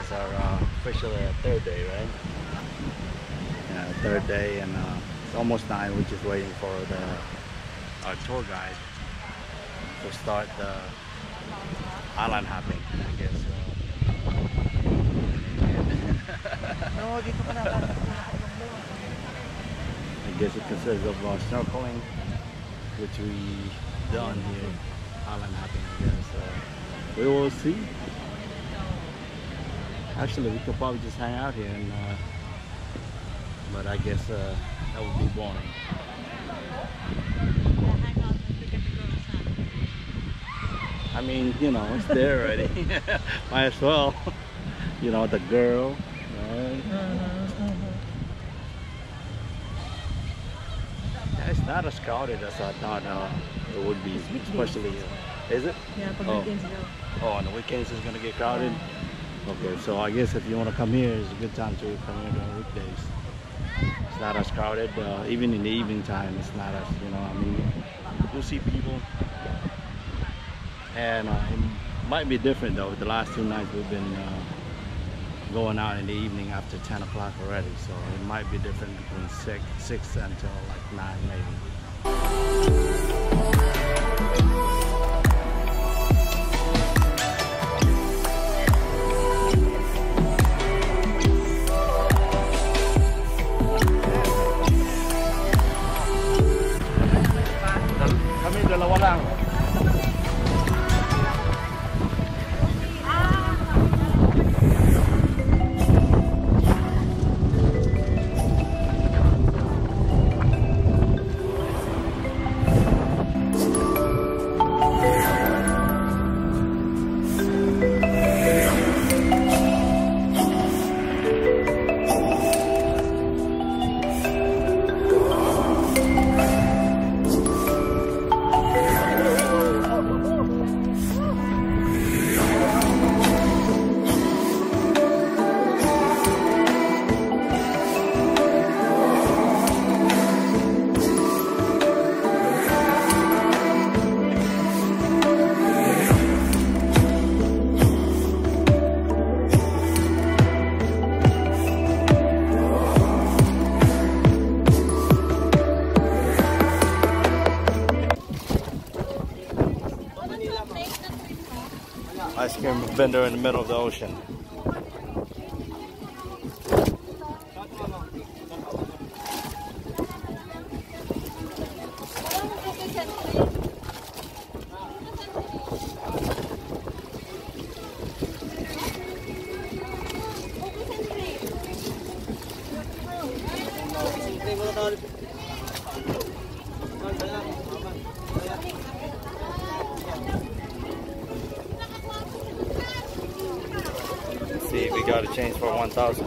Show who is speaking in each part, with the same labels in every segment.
Speaker 1: is our officially third day, right? Yeah, third day, and it's almost 9. We're just waiting for our tour guide to start the island hopping, I guess. I guess it consists of snorkeling, which we done here, island hopping, I guess. We will see. Actually, we could probably just hang out here, and but I guess that would be boring. I mean, you know, it's there already. Might as well. You know, the girl, right? Yeah, it's not as crowded as I thought it would be, especially. Is it?
Speaker 2: Yeah,
Speaker 1: oh, on the weekends it's gonna get crowded. Okay, so I guess if you want to come here, it's a good time to come here during weekdays. It's not as crowded. Even in the evening time, it's not as, you know, I mean, you'll see people. And it might be different though. The last 2 nights we've been going out in the evening after 10 o'clock already. So it might be different between 6 until like 9 maybe. Kami dalawa lang. Ice cream vendor in the middle of the ocean. See, we got a change for 1,000.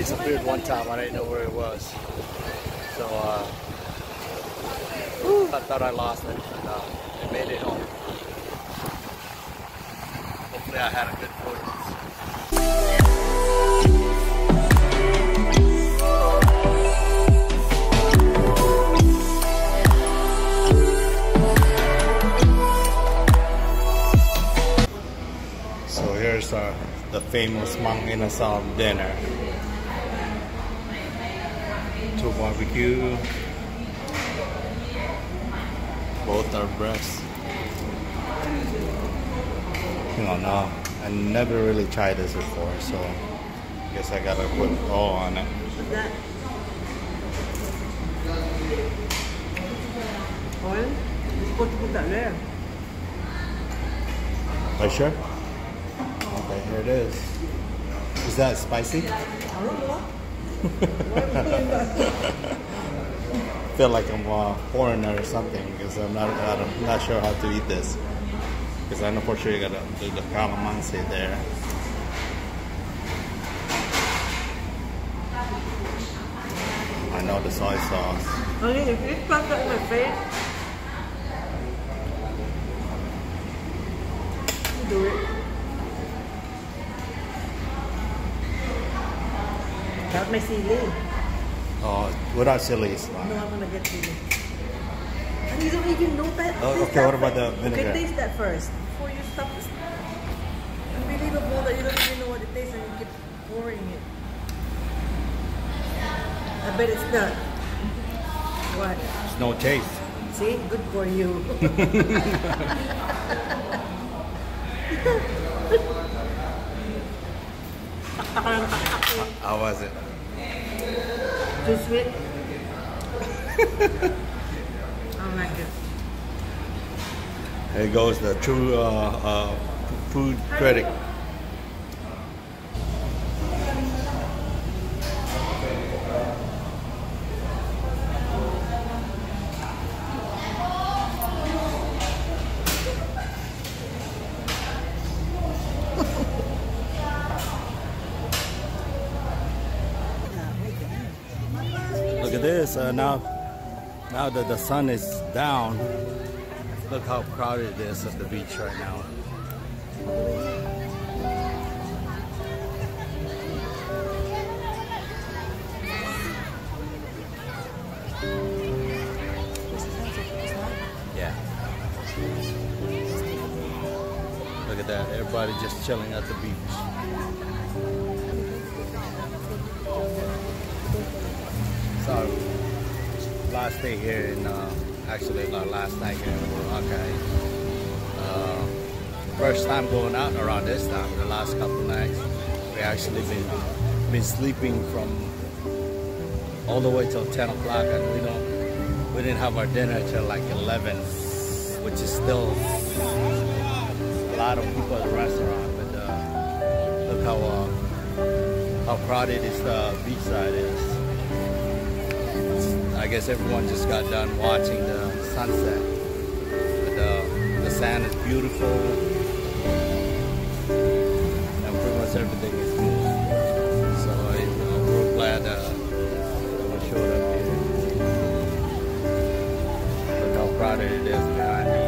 Speaker 1: disappeared one time. I didn't know where it was. So I thought I lost it, but I made it home. Hopefully I had a good footage. So here's the famous Mang Inasal dinner. 2 barbecue. Both are breasts. You know, no, I never really tried this before, so I guess I gotta put all on it.
Speaker 2: What's that? Oil? You're supposed to put that there.
Speaker 1: Are you sure? Okay, here it is. Is that spicy?
Speaker 2: I don't know. Why are you doing that?
Speaker 1: I feel like I'm a foreigner or something because I'm not sure how to eat this. Because I know for sure you gotta do the calamansi there. I know the soy sauce.
Speaker 2: I mean, if you put that in my face, you do it. Got my sili.
Speaker 1: Oh, without chilies.
Speaker 2: No, I'm gonna get chili. And you don't even know that.
Speaker 1: Oh,
Speaker 2: Taste
Speaker 1: okay,
Speaker 2: that
Speaker 1: what about
Speaker 2: first.
Speaker 1: the vinegar?
Speaker 2: Okay, taste that first before you stop this. Unbelievable that you don't even know what it tastes and you keep pouring it. I bet it's not. What?
Speaker 1: There's no taste.
Speaker 2: See? Good for you.
Speaker 1: How was it?
Speaker 2: Too sweet? I like it.
Speaker 1: Here goes the true food critic. Look at this. Now that the sun is down, look how crowded it is at the beach right now. Yeah. Look at that. Everybody just chilling at the beach. So, last day here in, actually our last night here in Boracay. First time going out around this time. The last couple nights, we actually been sleeping from all the way till 10 o'clock, and we didn't have our dinner till like 11, which is still a lot of people at the restaurant. But look how crowded this beachside is. I guess everyone just got done watching the sunset. But the sand is beautiful, and pretty much everything is good. So I'm real glad that we showed up here. Look how crowded it is behind me.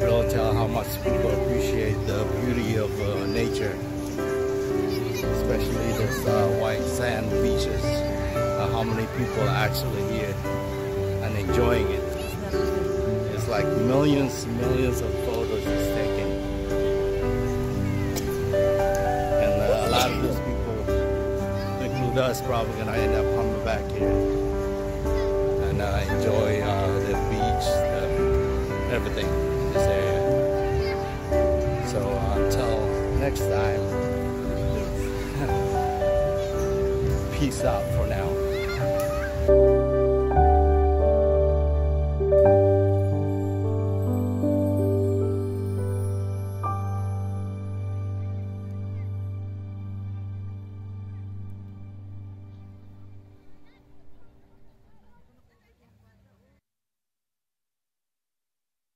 Speaker 1: It'll tell how much people appreciate the beauty of nature, especially this white sand beaches. How many people are actually here and enjoying it. It's like millions of photos is taken, and a lot of those people, including us, probably gonna end up coming back here and enjoy the beach, everything in this area. So until next time, peace out for now.